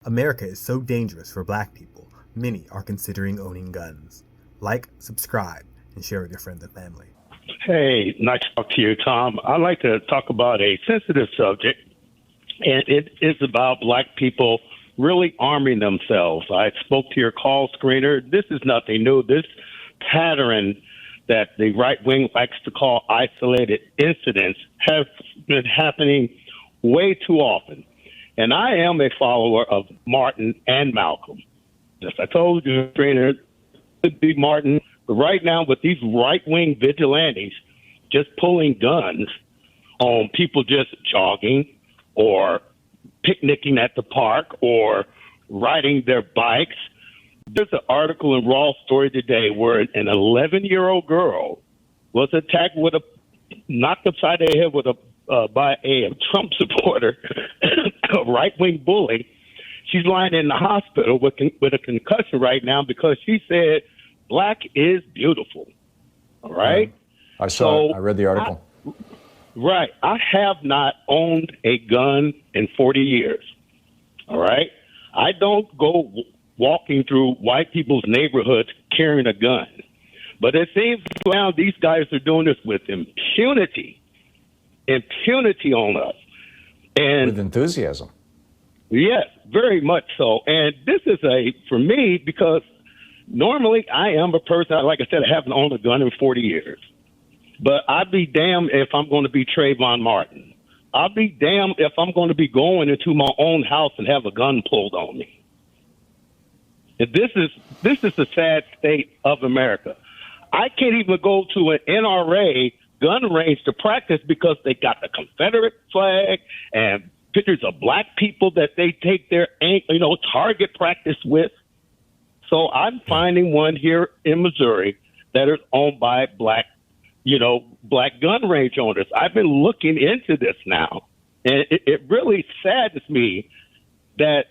America is so dangerous for black people, many are considering owning guns. Like, subscribe, and share with your friends and family. Hey, nice to talk to you, Tom. I'd like to talk about a sensitive subject, and it is about black people really arming themselves. I spoke to your call screener. This is nothing new. This pattern that the right wing likes to call isolated incidents has been happening way too often. And I am a follower of Martin and Malcolm. As I told you, screener, it could be Martin. But right now, with these right-wing vigilantes just pulling guns on people just jogging or picnicking at the park or riding their bikes. There's an article in Raw Story today where an 11-year-old girl was attacked with knocked upside the head with by a Trump supporter, a right-wing bully. She's lying in the hospital with a concussion right now because she said black is beautiful. All right? I read the article. Right. I have not owned a gun in 40 years. All right? I don't go walking through white people's neighborhoods carrying a gun. But it seems now these guys are doing this with impunity on us. And with enthusiasm. Yes, very much so. And this is for me, because normally I am a person, like I said, I haven't owned a gun in 40 years. But I'd be damned if I'm going to be Trayvon Martin. I'll be damned if I'm going to be going into my own house and have a gun pulled on me. And this is the sad state of America. I can't even go to an NRA gun range to practice because they got the Confederate flag and pictures of black people that they take their target practice with. So I'm finding one here in Missouri that is owned by black gun range owners. I've been looking into this now, and it really saddens me that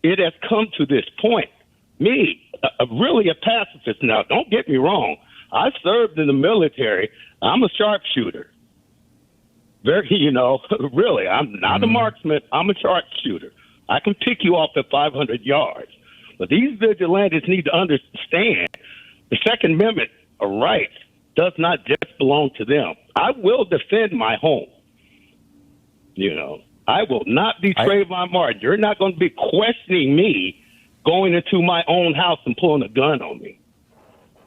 it has come to this point. Me, really a pacifist now, don't get me wrong. I served in the military. I'm a sharpshooter. Really, I'm not a marksman. I'm a sharpshooter. I can pick you off at 500 yards. But these vigilantes need to understand the Second Amendment of rights does not just belong to them. I will defend my home. I will not be Trayvon Martin. You're not going to be questioning me going into my own house and pulling a gun on me.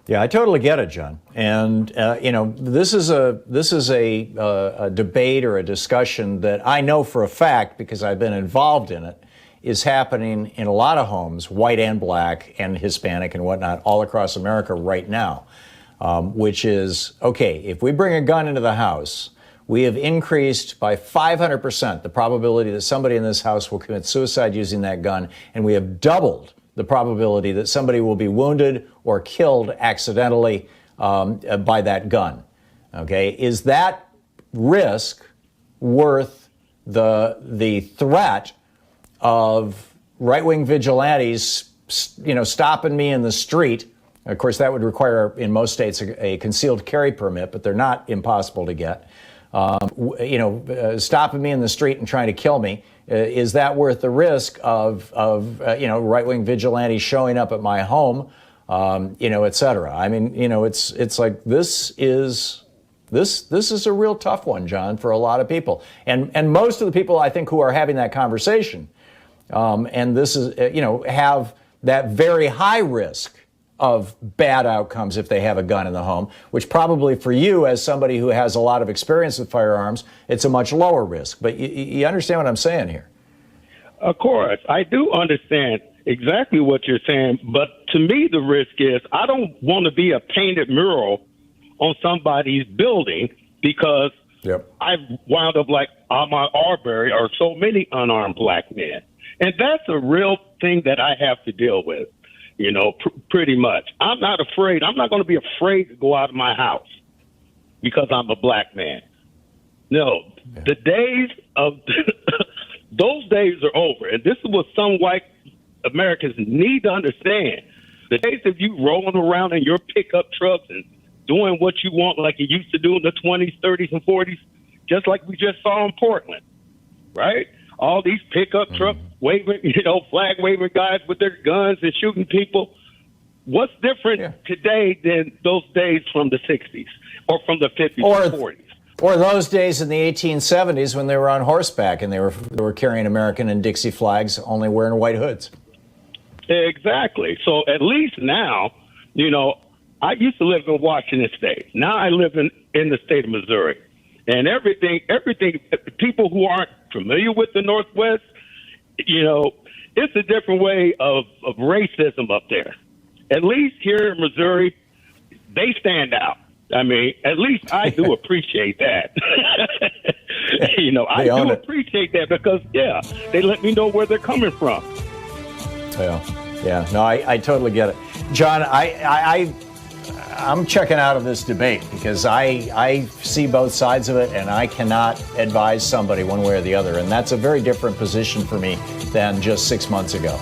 Yeah, I totally get it, John. And this is a debate or a discussion that I know for a fact, because I've been involved in it, is happening in a lot of homes, white and black and Hispanic and whatnot, all across America right now. Which is, okay, if we bring a gun into the house, we have increased by 500% the probability that somebody in this house will commit suicide using that gun, and we have doubled the probability that somebody will be wounded or killed accidentally by that gun. Okay, is that risk worth the threat of right-wing vigilantes, stopping me in the street? Of course, that would require, in most states, a concealed carry permit, but they're not impossible to get. Stopping me in the street and trying to kill me, is that worth the risk of right-wing vigilantes showing up at my home, et cetera? I mean, it's like this is a real tough one, John, for a lot of people, and most of the people I think who are having that conversation, and this is have that very high risk of bad outcomes if they have a gun in the home, which probably for you, as somebody who has a lot of experience with firearms, it's a much lower risk. But you understand what I'm saying here? Of course. I do understand exactly what you're saying. But to me, the risk is I don't want to be a painted mural on somebody's building because I've wound up like Ahmaud Arbery or so many unarmed black men. And that's a real thing that I have to deal with. Pretty much. I'm not afraid. I'm not going to be afraid to go out of my house because I'm a black man. No, the days of those days are over. And this is what some white Americans need to understand. The days of you rolling around in your pickup trucks and doing what you want like you used to do in the 20s, 30s, and 40s, just like we just saw in Portland, right? All these pickup trucks waving, flag waving guys with their guns and shooting people. What's different today than those days from the 60s or from the 50s or 40s? Or those days in the 1870s when they were on horseback and they were carrying American and Dixie flags, only wearing white hoods. Exactly. So at least now, I used to live in Washington State. Now I live in the state of Missouri. And everything, people who aren't familiar with the Northwest, it's a different way of racism up there. At least here in Missouri, they stand out. I mean, at least I do appreciate that. I do appreciate that because, they let me know where they're coming from. Yeah. No, I totally get it. John, I'm checking out of this debate because I see both sides of it, and I cannot advise somebody one way or the other. And that's a very different position for me than just 6 months ago.